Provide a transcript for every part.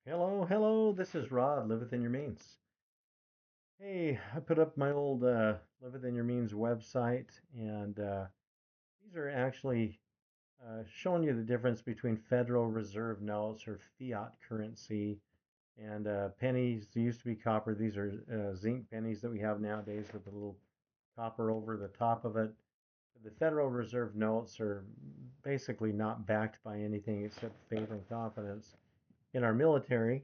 Hello, hello. This is Rod, Live Within Your Means. Hey, I put up my old Live Within Your Means website, and these are actually showing you the difference between Federal Reserve notes or fiat currency and pennies. They used to be copper. These are zinc pennies that we have nowadays with a little copper over the top of it. The Federal Reserve notes are basically not backed by anything except faith and confidence in our military.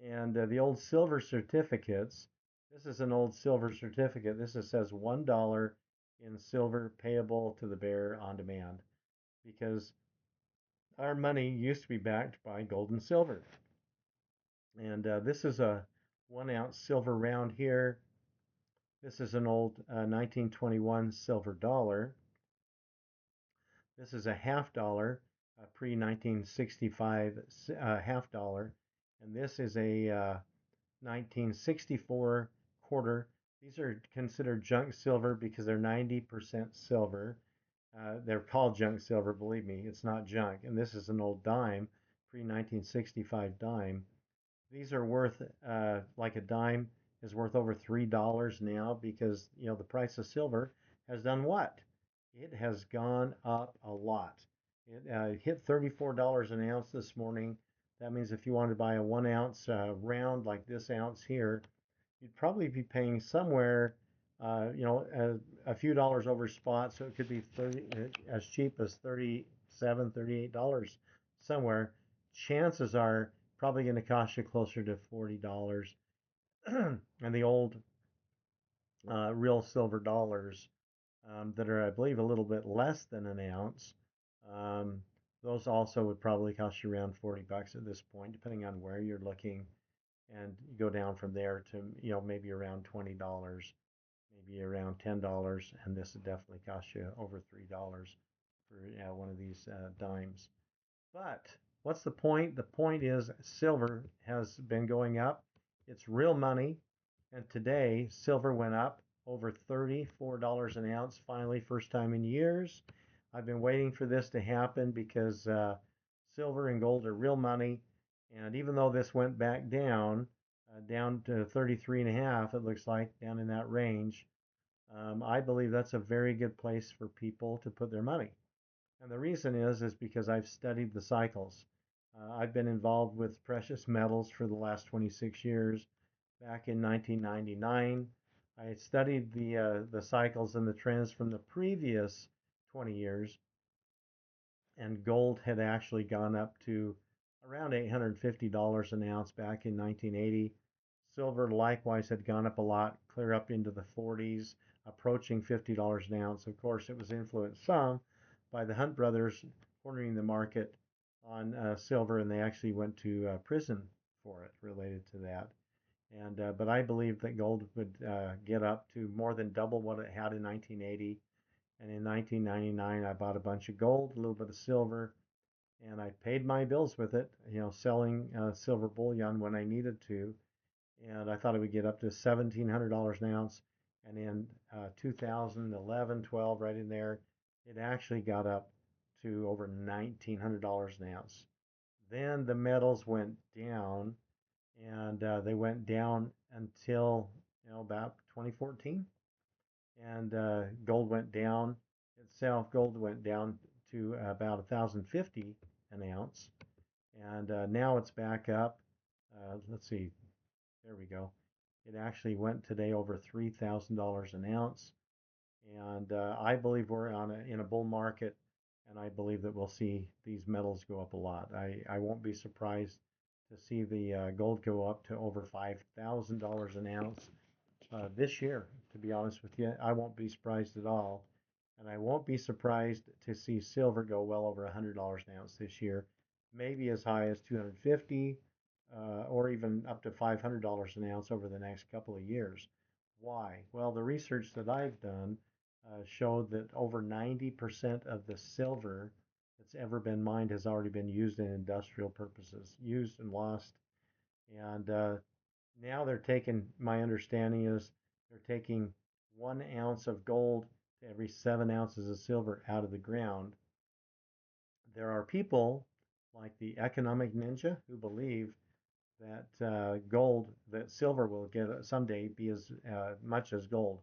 And the old silver certificates, this is an old silver certificate. This says $1 in silver payable to the bearer on demand because our money used to be backed by gold and silver. And this is a 1 ounce silver round here. This is an old 1921 silver dollar. This is a half dollar, a pre 1965 half dollar. And this is a 1964 quarter. These are considered junk silver because they're 90% silver. They're called junk silver, believe me, it's not junk. And this is an old dime, pre 1965 dime. These are worth, like a dime is worth over $3 now because, the price of silver has done what? It has gone up a lot. It hit $34 an ounce this morning. That means if you wanted to buy a 1 ounce round like this ounce here, you'd probably be paying somewhere, a few dollars over spot. So it could be 30, as cheap as 37, $38 somewhere. Chances are probably going to cost you closer to $40. And the old real silver dollars that are, I believe, a little bit less than an ounce. Um, those also would probably cost you around $40 at this point, depending on where you're looking. And you go down from there to, maybe around $20, maybe around $10. And this would definitely cost you over $3 for one of these dimes. But what's the point? The point is silver has been going up. It's real money. And today, silver went up over $34 an ounce, finally, first time in years. I've been waiting for this to happen because silver and gold are real money. And even though this went back down to 33 and a half, it looks like, down in that range, I believe that's a very good place for people to put their money. And the reason is because I've studied the cycles. I've been involved with precious metals for the last 26 years. Back in 1999, I studied the cycles and the trends from the previous 20 years, and gold had actually gone up to around $850 an ounce back in 1980. Silver likewise had gone up a lot, clear up into the 40s, approaching $50 an ounce. Of course, it was influenced some by the Hunt brothers cornering the market on silver, and they actually went to prison for it related to that. And but I believe that gold would get up to more than double what it had in 1980. And in 1999, I bought a bunch of gold, a little bit of silver, and I paid my bills with it, selling silver bullion when I needed to. And I thought it would get up to $1,700 an ounce. And in 2011, 12, right in there, it actually got up to over $1,900 an ounce. Then the metals went down, and they went down until about 2014, and gold went down itself. Gold went down to about 1,050 an ounce, and now it's back up. Let's see, there we go. It actually went today over $3,000 an ounce, and I believe we're in a bull market, and I believe that we'll see these metals go up a lot. I won't be surprised to see the gold go up to over $5,000 an ounce this year. To be honest with you, I won't be surprised at all, and I won't be surprised to see silver go well over $100 an ounce this year, maybe as high as 250, or even up to $500 an ounce over the next couple of years. Why? Well, the research that I've done showed that over 90% of the silver that's ever been mined has already been used in industrial purposes, used and lost. And now they're taking, my understanding is they're taking 1 ounce of gold to every 7 ounces of silver out of the ground. There are people like the economic ninja who believe that that silver will get someday be as much as gold.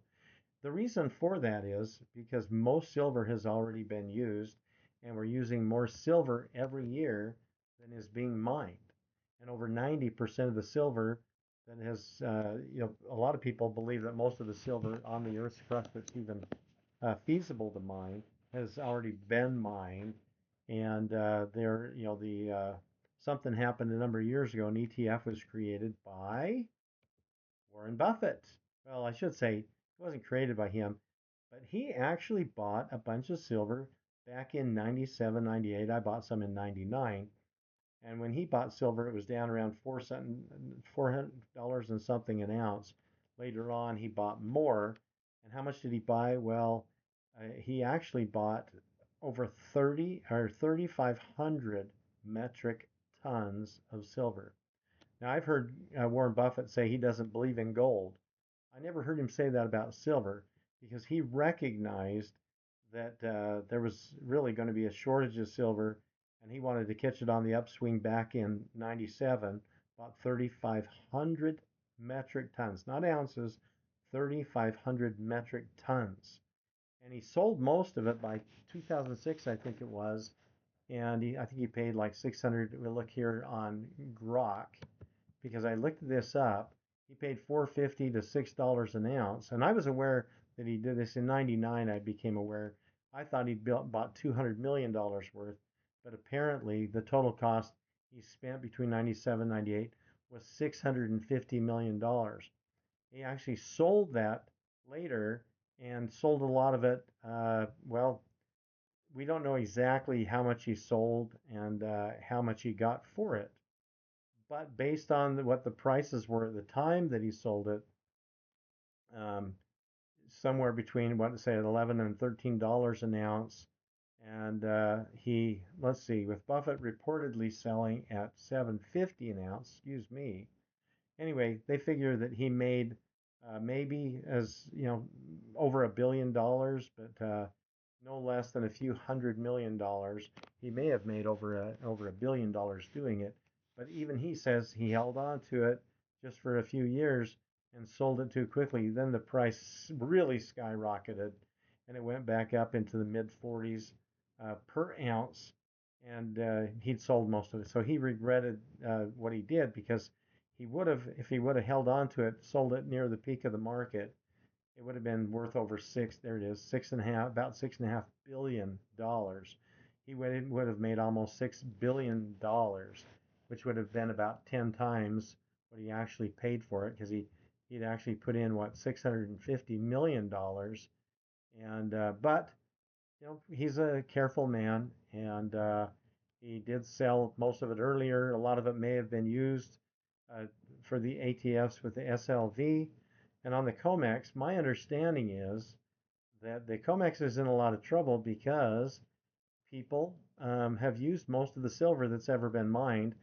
The reason for that is because most silver has already been used, and we're using more silver every year than is being mined. And over 90% of the silver that has, a lot of people believe that most of the silver on the Earth's crust that's even feasible to mine has already been mined. And something happened a number of years ago. An ETF was created by Warren Buffett. Well, I should say it wasn't created by him, but he actually bought a bunch of silver back in 97, 98. I bought some in 99. And when he bought silver, it was down around $400 and something an ounce. Later on, he bought more. And how much did he buy? Well, he actually bought over 30 or 3,500 metric tons of silver. Now, I've heard Warren Buffett say he doesn't believe in gold. I never heard him say that about silver because he recognized that there was really going to be a shortage of silver and he wanted to catch it on the upswing back in 97, about 3,500 metric tons, not ounces, 3,500 metric tons. And he sold most of it by 2006, I think it was. And I think he paid like 600. We'll look here on Grok because I looked this up. He paid 450 to $6 an ounce, and I was aware that he did this in '99. I became aware. I thought he'd bought $200 million worth, but apparently the total cost he spent between '97 and '98 was $650 million. He actually sold that later and sold a lot of it. Well, we don't know exactly how much he sold and how much he got for it. But based on what the prices were at the time that he sold it, um, somewhere between what say $11 and $13 an ounce, and let's see, with Buffett reportedly selling at 750 an ounce. Excuse me. Anyway, they figure that he made maybe as over $1 billion, but no less than a few $100 million. He may have made over $1 billion doing it, but even he says he held on to it just for a few years and sold it too quickly. Then the price really skyrocketed, and it went back up into the mid 40s per ounce, and he'd sold most of it. So he regretted what he did because he would have, if he would have held on to it, sold it near the peak of the market, it would have been worth over there it is, about $6.5 billion. He would have made almost $6 billion, which would have been about 10 times what he actually paid for it because he'd actually put in what $650 million. And but he's a careful man, and he did sell most of it earlier. A lot of it may have been used uh, for the ATFs with the SLV. And on the COMEX, my understanding is that the COMEX is in a lot of trouble because people have used most of the silver that's ever been mined.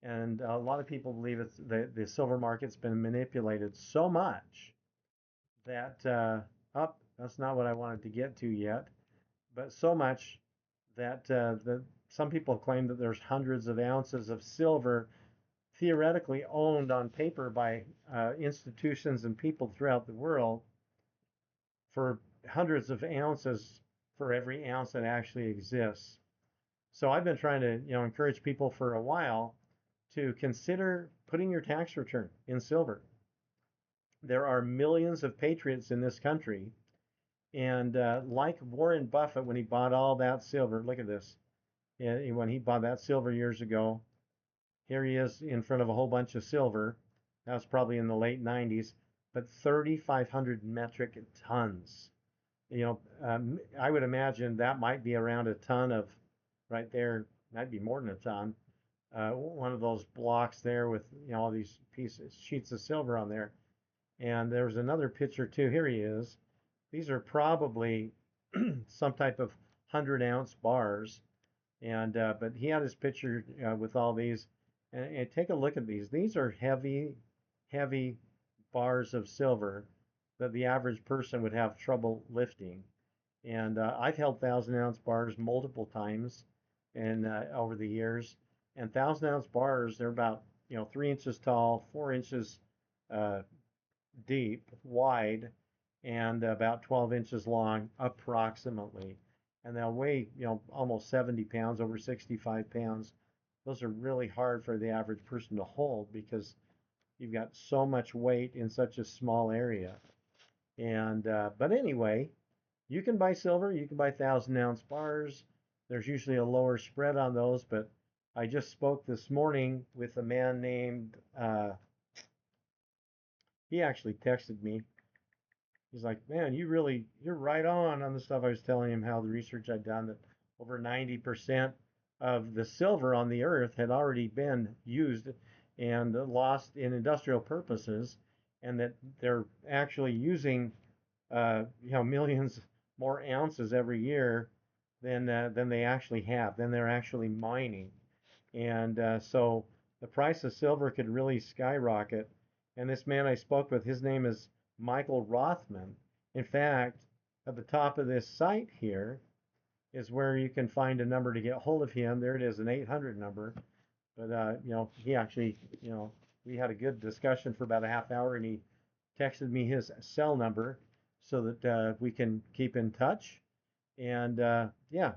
And a lot of people believe the silver market's been manipulated so much that, that's not what I wanted to get to yet, but so much that some people claim that there's hundreds of ounces of silver theoretically owned on paper by institutions and people throughout the world for hundreds of ounces for every ounce that actually exists. So I've been trying to, encourage people for a while to consider putting your tax return in silver. There are millions of patriots in this country, and like Warren Buffett when he bought all that silver, look at this. When he bought that silver years ago, here he is in front of a whole bunch of silver. That was probably in the late 90s, but 3,500 metric tons. I would imagine that might be around a ton of, right there, that'd be more than a ton. One of those blocks there with all these sheets of silver on there. And there's another picture too. Here he is. These are probably some type of 100-ounce bars. And but he had his picture with all these. And take a look at these. These are heavy, heavy bars of silver that the average person would have trouble lifting. And I've held 1,000-ounce bars multiple times, and over the years. And 1,000 ounce bars, they're about 3 inches tall, 4 inches uh, deep, wide, and about 12 inches long, approximately. And they'll weigh almost 70 pounds, over 65 pounds. Those are really hard for the average person to hold because you've got so much weight in such a small area. And but anyway, you can buy silver, you can buy 1,000 ounce bars. There's usually a lower spread on those, but I just spoke this morning with a man named, he actually texted me. He's like, man, you're right on the stuff I was telling him, how the research I'd done, that over 90% of the silver on the earth had already been used and lost in industrial purposes, and that they're actually using millions more ounces every year than they actually have, than they're actually mining. And so the price of silver could really skyrocket. And this man I spoke with, his name is Michael Rothman. In fact, at the top of this site here is where you can find a number to get hold of him. There it is, an 800 number. But he actually, we had a good discussion for about a half hour, and he texted me his cell number so that we can keep in touch. And yeah,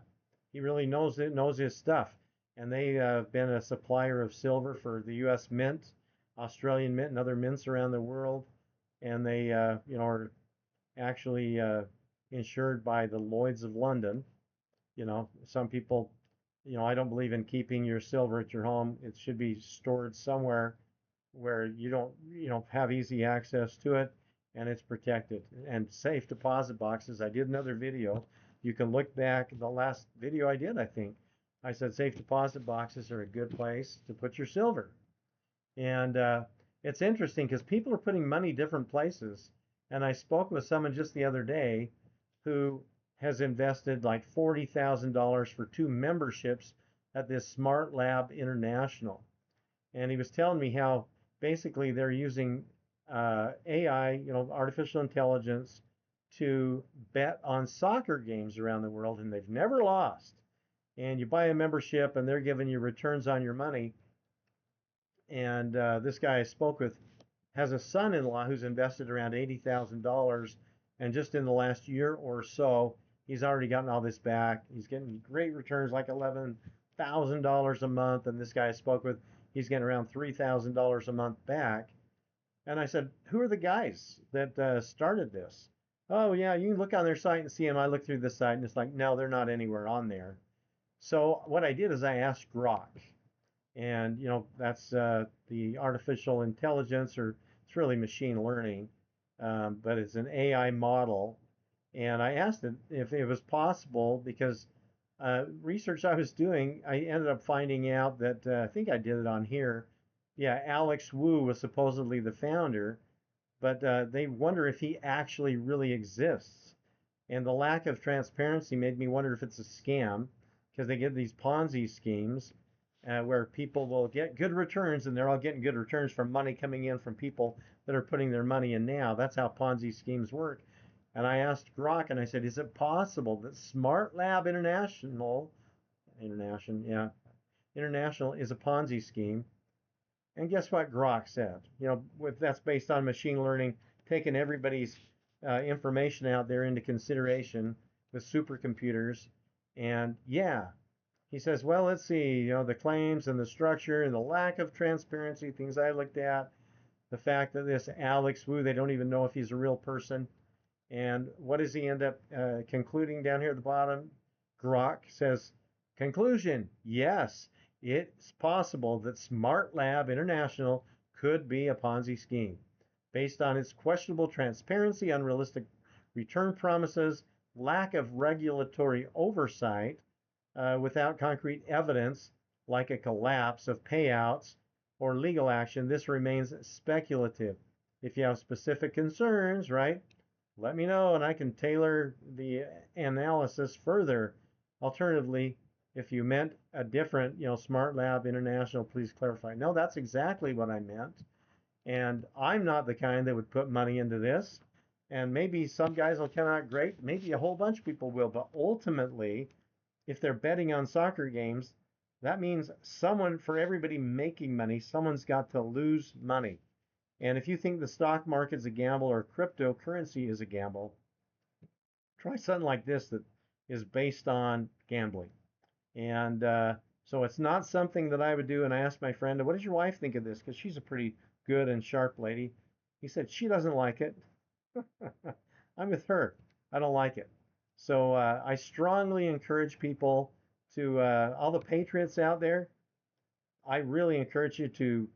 he really knows his stuff. And they have been a supplier of silver for the U.S. Mint, Australian Mint, and other mints around the world. And they, are actually insured by the Lloyd's of London. Some people, I don't believe in keeping your silver at your home. It should be stored somewhere where you don't, have easy access to it, and it's protected. And safe deposit boxes. I did another video. You can look back the last video I did, I think. I said safe deposit boxes are a good place to put your silver. And it's interesting because people are putting money different places. And I spoke with someone just the other day who has invested like $40,000 for 2 memberships at this Smart Lab International. And he was telling me how basically they're using AI, artificial intelligence, to bet on soccer games around the world, and they've never lost. And you buy a membership, and they're giving you returns on your money. And this guy I spoke with has a son-in-law who's invested around $80,000, and just in the last year or so, he's already gotten all this back. He's getting great returns, like $11,000 a month. And this guy I spoke with, he's getting around $3,000 a month back. And I said, who are the guys that started this? Oh, yeah, you can look on their site and see them. I looked through the site, and it's like, no, they're not anywhere on there. So what I did is I asked Grok, and that's the artificial intelligence, or it's really machine learning, but it's an AI model. And I asked it if it was possible, because research I was doing, I ended up finding out that I think I did it on here. Yeah, Alex Wu was supposedly the founder, but they wonder if he actually really exists. And the lack of transparency made me wonder if it's a scam, because they get these Ponzi schemes where people will get good returns, and they're all getting good returns from money coming in from people that are putting their money in now. That's how Ponzi schemes work. And I asked Grok, and I said, is it possible that Smart Lab International is a Ponzi scheme? And guess what Grok said? That's based on machine learning, taking everybody's information out there into consideration with supercomputers. And yeah, he says, well, let's see, the claims and the structure and the lack of transparency, things I looked at, the fact that this Alex Wu, they don't even know if he's a real person. And what does he end up concluding down here at the bottom? Grok says, conclusion, yes, it's possible that Smart Lab International could be a Ponzi scheme based on its questionable transparency, unrealistic return promises, lack of regulatory oversight, without concrete evidence like a collapse of payouts or legal action. This remains speculative. If you have specific concerns, right, let me know and I can tailor the analysis further. Alternatively, if you meant a different, Smart Lab International, please clarify. No, that's exactly what I meant. And I'm not the kind that would put money into this. And maybe some guys will come out great. Maybe a whole bunch of people will. But ultimately, if they're betting on soccer games, that means someone, for everybody making money, someone's got to lose money. And if you think the stock market's a gamble or cryptocurrency is a gamble, try something like this that is based on gambling. And so it's not something that I would do. And I asked my friend, what does your wife think of this? Because she's a pretty good and sharp lady. He said, she doesn't like it. I'm with her. I don't like it. So I strongly encourage people to, all the patriots out there, I really encourage you to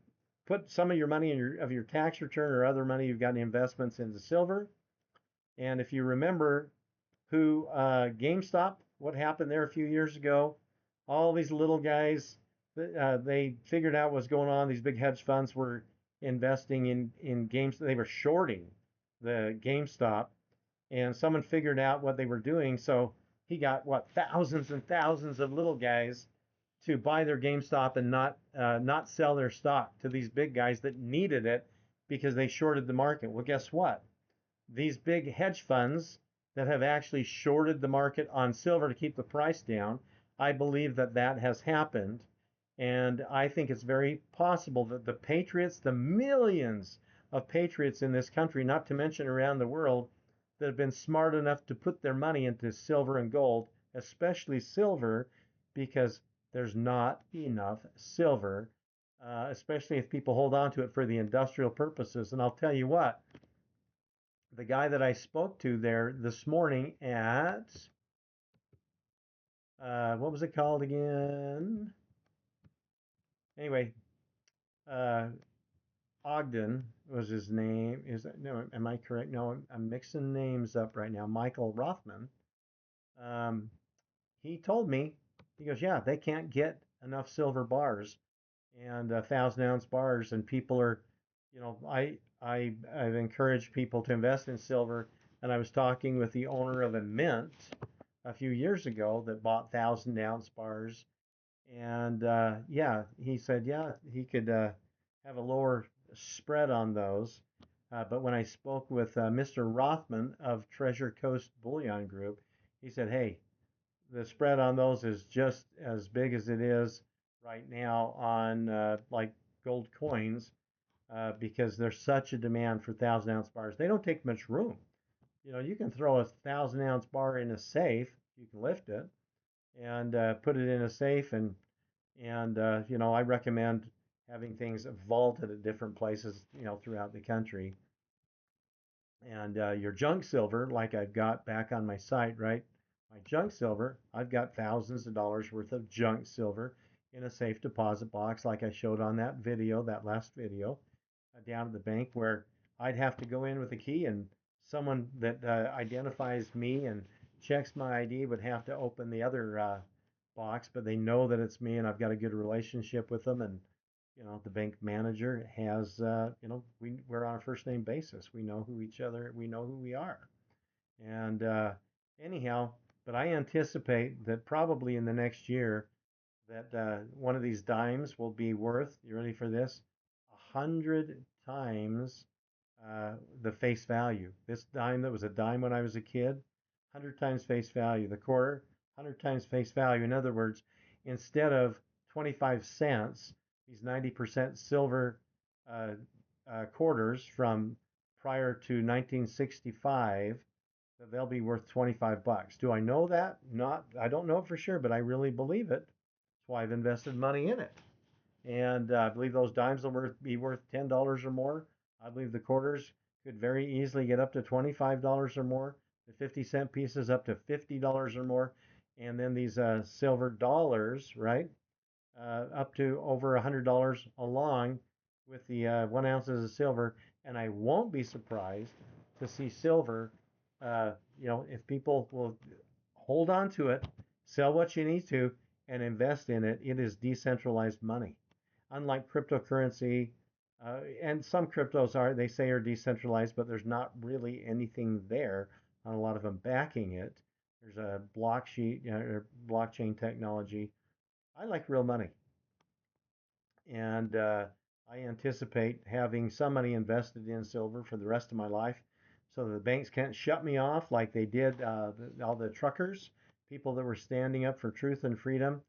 put some of your money in your tax return or other money you've got in investments into silver. And if you remember who GameStop, what happened there a few years ago, all these little guys, they figured out what's going on. These big hedge funds were investing in games. They were shorting the GameStop, and someone figured out what they were doing. So he got what, thousands and thousands of little guys to buy their GameStop and not sell their stock to these big guys that needed it because they shorted the market. Well, guess what? These big hedge funds that have actually shorted the market on silver to keep the price down, I believe that that has happened. And I think it's very possible that the patriots, the millions of patriots in this country, not to mention around the world, that have been smart enough to put their money into silver and gold, especially silver, because there's not enough silver, especially if people hold on to it for the industrial purposes. And I'll tell you what, the guy that I spoke to there this morning at, what was it called again? Anyway, uh, Ogden was his name. Is that, no? Am I correct? No, I'm mixing names up right now. Michael Rothman. Um, he told me, he goes, yeah, they can't get enough silver bars and 1,000 ounce bars, and people are, I've encouraged people to invest in silver, and I was talking with the owner of a mint a few years ago that bought 1,000 ounce bars, and yeah, he said, yeah, he could have a lower spread on those. But when I spoke with Mr. Rothman of Treasure Coast Bullion Group, he said, hey, the spread on those is just as big as it is right now on like gold coins because there's such a demand for 1,000 ounce bars. They don't take much room. You can throw a 1,000 ounce bar in a safe. You can lift it and put it in a safe, and I recommend having things vaulted at different places, throughout the country. And your junk silver, like I've got back on my site, right? My junk silver, I've got thousands of dollars worth of junk silver in a safe deposit box, like I showed on that video, that last video, down at the bank, where I'd have to go in with a key, and someone that identifies me and checks my ID would have to open the other box, but they know that it's me and I've got a good relationship with them. And the bank manager has, we're on a first name basis. We know who each other, we know who we are. And anyhow, but I anticipate that probably in the next year that one of ththese dimes will be worth, you ready for this? 100 times the face value. This dime that was a dime when I was a kid, 100 times face value. The quarter, 100 times face value. In other words, instead of 25 cents, these 90% silver uh, quarters from prior to 1965, that they'll be worth 25 bucks. Do I know that? Not, I don't know it for sure, but I really believe it. That's why I've invested money in it. And I believe those dimes will be worth $10 or more. I believe the quarters could very easily get up to $25 or more. The 50-cent pieces up to $50 or more. And then these silver dollars, right, up to over $100 along with the 1 ounces of silver. And I won't be surprised to see silver, if people will hold on to it, sell what you need to, and invest in it. It is decentralized money. Unlike cryptocurrency, and some cryptos they say are decentralized, but there's not really anything there on a lot of them backing it. There's a blockchain technology. I like real money, and I anticipate having some money invested in silver for the rest of my life, so the banks can't shut me off like they did all the truckers people that were standing up for truth and freedom.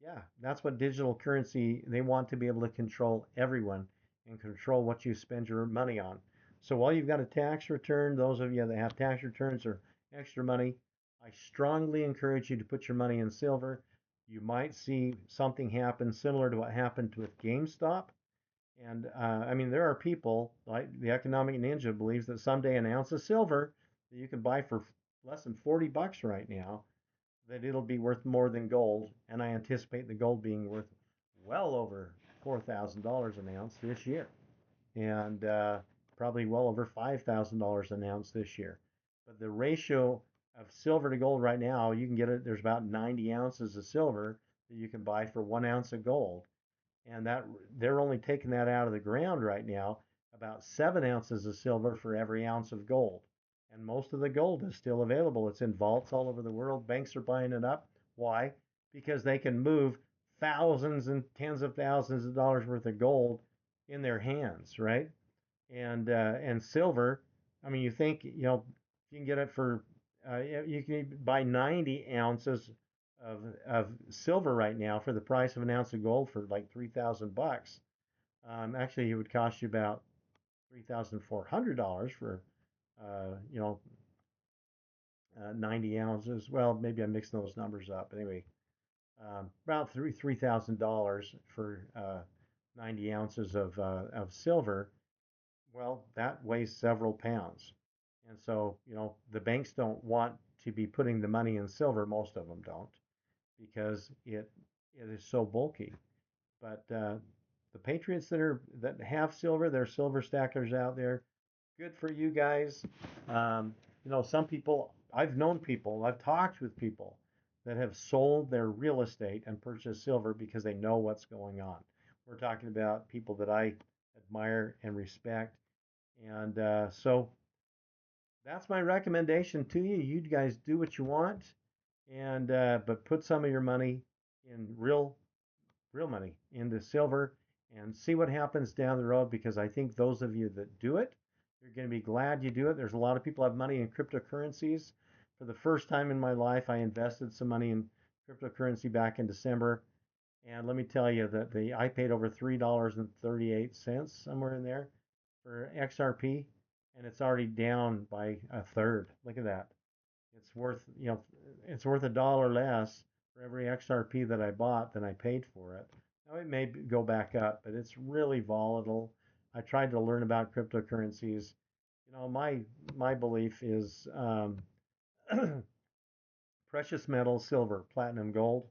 Yeah, that's what digital currency, they want to be able to control everyone and control what you spend your money on. So while you've got a tax return, those of you that have tax returns or extra money, I strongly encourage you to put your money in silver. You might see something happen similar to what happened with GameStop. And I mean, there are people like the Economic Ninja believes that someday an ounce of silver that you can buy for less than $40 right now, that it'll be worth more than gold. And I anticipate the gold being worth well over $4,000 an ounce this year, and probably well over $5,000 an ounce this year. But the ratio of silver to gold right now, you can get it. There's about 90 ounces of silver that you can buy for 1 ounce of gold, and that they're only taking that out of the ground right now, about 7 ounces of silver for every ounce of gold. And most of the gold is still available. It's in vaults all over the world. Banks are buying it up. Why? Because they can move thousands and tens of thousands of dollars worth of gold in their hands, right? And silver. I mean, you think, you can get it for you can buy 90 ounces of silver right now for the price of an ounce of gold for like $3,000. Actually, it would cost you about $3,400 for uh, you know 90 ounces. Well, maybe I'm mixing those numbers up. But anyway, about $3,000 for 90 ounces of silver. Well, that weighs several pounds. And so, the banks don't want to be putting the money in silver. Most of them don't, because it is so bulky. But the Patriots that have silver, they're silver stackers out there. Good for you guys. Some people, I've known people, I've talked with people that have sold their real estate and purchased silver because they know what's going on. We're talking about people that I admire and respect. And so that's my recommendation to you. You guys do what you want, and but put some of your money in real money into silver and see what happens down the road, because I think those of you that do it, you're going to be glad you do it. There's a lot of people have money in cryptocurrencies. For the first time in my life, I invested some money in cryptocurrency back in December. And let me tell you that I paid over $3.38, somewhere in there, for XRP, and it's already down by a third. Look at that. It's worth $1 less for every XRP that I bought than I paid for it. Now it may go back up, but it's really volatile. I tried to learn about cryptocurrencies. My belief is precious metals, silver, platinum, gold,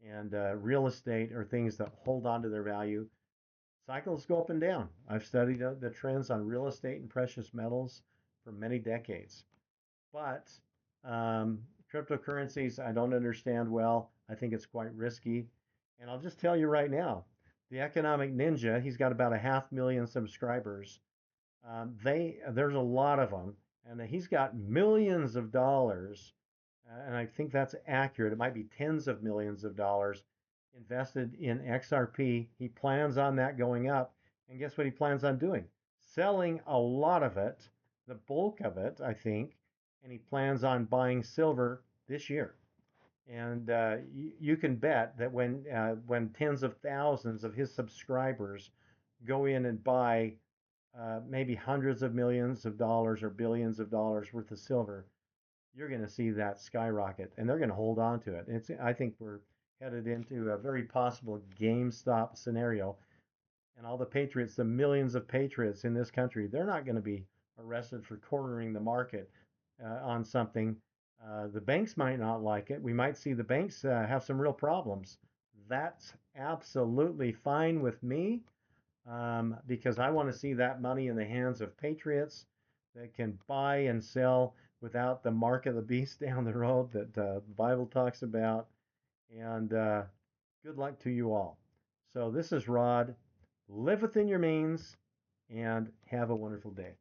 and real estate are things that hold on to their value. Cycles go up and down. I've studied the trends on real estate and precious metals for many decades. But um, cryptocurrencies, I don't understand well. I think it's quite risky. And I'll just tell you right now, the Economic Ninja, he's got about a 500,000 subscribers. There's a lot of them, and he's got millions of dollars, and I think that's accurate. It might be tens of millions of dollars invested in XRP. He plans on that going up, and guess what he plans on doing? Selling a lot of it, the bulk of it, I think, and he plans on buying silver this year. And you can bet that when tens of thousands of his subscribers go in and buy maybe hundreds of millions of dollars or billions of dollars worth of silver, you're going to see that skyrocket, and they're going to hold on to it. I think we're headed into a very possible GameStop scenario, and all the patriots, the millions of patriots in this country, they're not going to be arrested for cornering the market on something. The banks might not like it. We might see the banks have some real problems. That's absolutely fine with me, because I want to see that money in the hands of patriots that can buy and sell without the mark of the beast down the road that the Bible talks about. And good luck to you all. So this is Rod. Live within your means and have a wonderful day.